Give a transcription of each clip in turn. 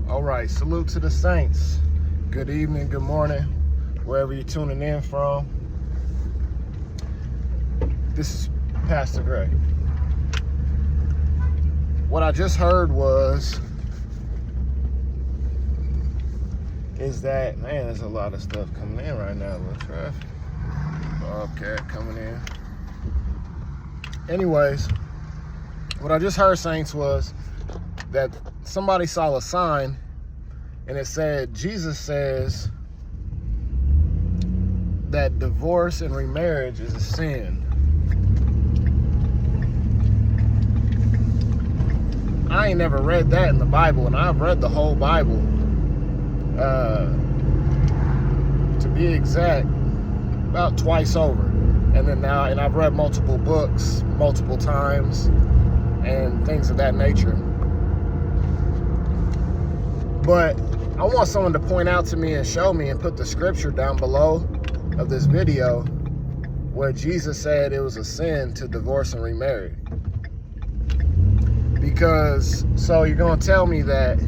All right, salute to the saints. Good evening, good morning, wherever you're tuning in from. This is Pastor Gray. What I just heard is that, man, there's a lot of stuff coming in right now. A little traffic. Bobcat coming in. Anyways, what I just heard, saints, was that somebody saw a sign and it said, Jesus says that divorce and remarriage is a sin. I ain't never read that in the Bible, and I've read the whole Bible. To be exact, about twice over. And I've read multiple books, multiple times, and things of that nature. But I want someone to point out to me and show me and put the scripture down below of this video where Jesus said it was a sin to divorce and remarry. Because, so you're going to tell me that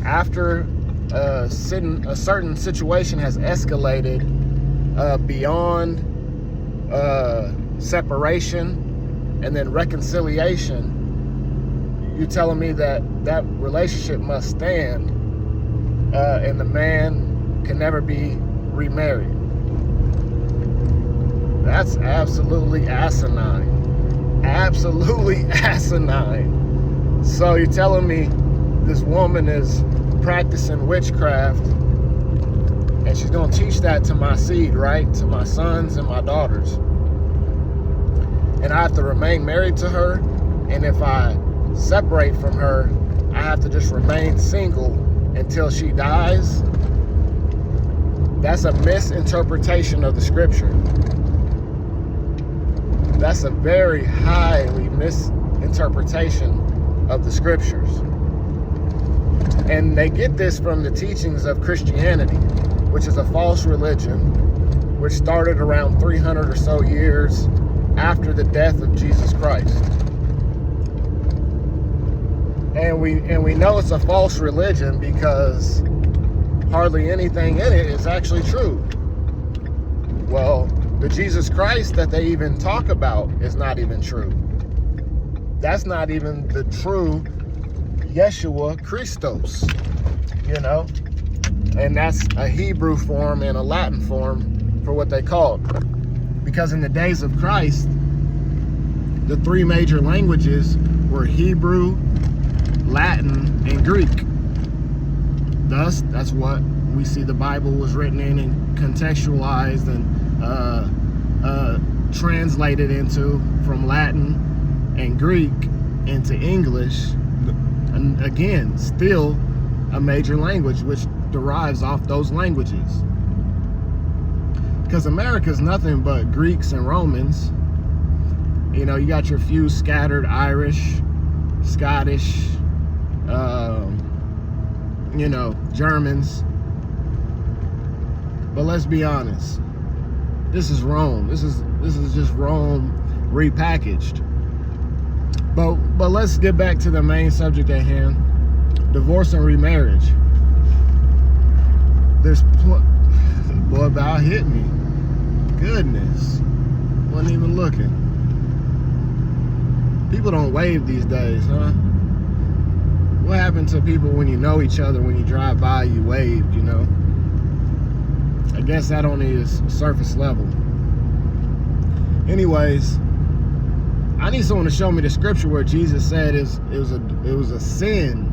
after a certain situation has escalated beyond separation and then reconciliation, you're telling me that that relationship must stand and the man can never be remarried. That's absolutely asinine. Absolutely asinine. So you're telling me this woman is practicing witchcraft and she's going to teach that to my seed, right? To my sons and my daughters. And I have to remain married to her. And if I separate from her, I have to just remain single until she dies. That's a misinterpretation of the scripture. That's a very highly misinterpretation of the scriptures. And they get this from the teachings of Christianity, which is a false religion, which started around 300 or so years after the death of Jesus Christ. And we know it's a false religion because hardly anything in it is actually true. Well, the Jesus Christ that they even talk about is not even true. That's not even the true Yeshua Christos, you know? And that's a Hebrew form and a Latin form for what they called. Because in the days of Christ, the three major languages were Hebrew, Latin, and Greek. Thus, that's what we see the Bible was written in and contextualized and translated into from Latin and Greek into English. And again, still a major language which derives off those languages. Because America's nothing but Greeks and Romans. You know, you got your few scattered Irish, Scottish, you know, Germans. But let's be honest. This is Rome. This is just Rome repackaged. But let's get back to the main subject at hand. Divorce and remarriage. Boy, about hit me. Goodness. Wasn't even looking. People don't wave these days, huh? What happened to people when you know each other, when you drive by, you waved, you know? I guess that only is surface level. Anyways, I need someone to show me the scripture where Jesus said it was a sin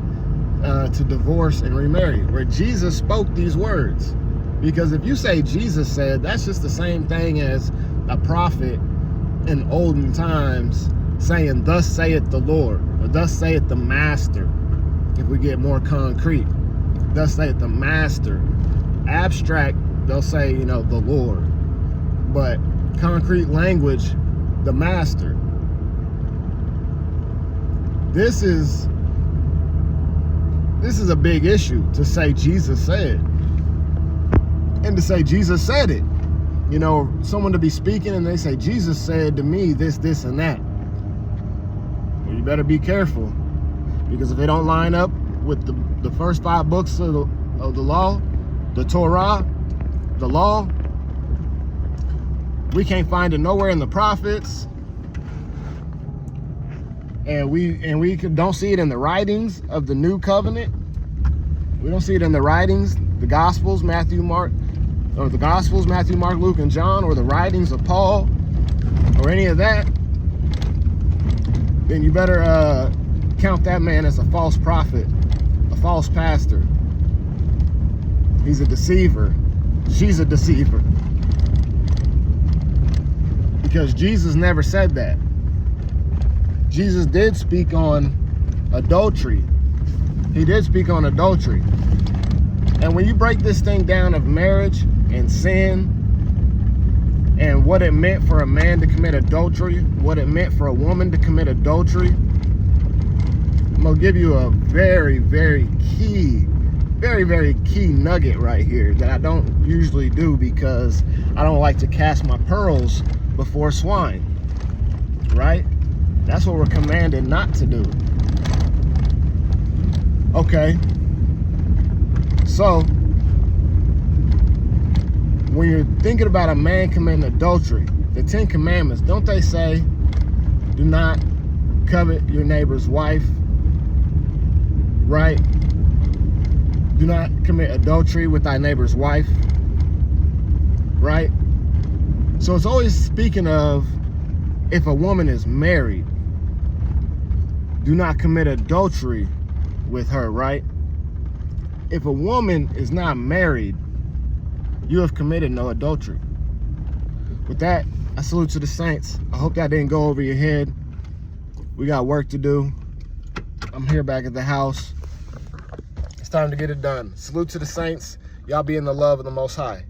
to divorce and remarry, where Jesus spoke these words. Because if you say Jesus said, that's just the same thing as a prophet in olden times saying, thus saith the Lord, or thus saith the Master, if we get more concrete. Thus saith the Master. Abstract, they'll say, you know, the Lord. But concrete language, the Master. This is a big issue to say Jesus said. And to say Jesus said it. You know, someone to be speaking and they say, Jesus said to me this, and that. Well, you better be careful. Because if it don't line up with the first 5 books of the law, the Torah, the law. We can't find it nowhere in the prophets, and we don't see it in the writings of the new covenant. We don't see it in the writings, the Gospels, Matthew, Mark, Luke, and John, or the writings of Paul, or any of that. Then you better count that man as a false prophet, a false pastor. He's a deceiver. She's a deceiver. Because Jesus never said that. Jesus did speak on adultery. He did speak on adultery. And when you break this thing down of marriage and sin, and what it meant for a man to commit adultery, what it meant for a woman to commit adultery, I'm gonna give you a very, very key nugget right here that I don't usually do, because I don't like to cast my pearls before swine, right? That's what we're commanded not to do. Okay, so when you're thinking about a man committing adultery, the 10 commandments, don't they say, do not covet your neighbor's wife, right? Do not commit adultery with thy neighbor's wife, right? So it's always speaking of, if a woman is married, do not commit adultery with her, right? If a woman is not married, you have committed no adultery. With that, I salute to the saints. I hope that didn't go over your head. We got work to do. I'm here back at the house. It's time to get it done. Salute to the saints. Y'all be in the love of the Most High.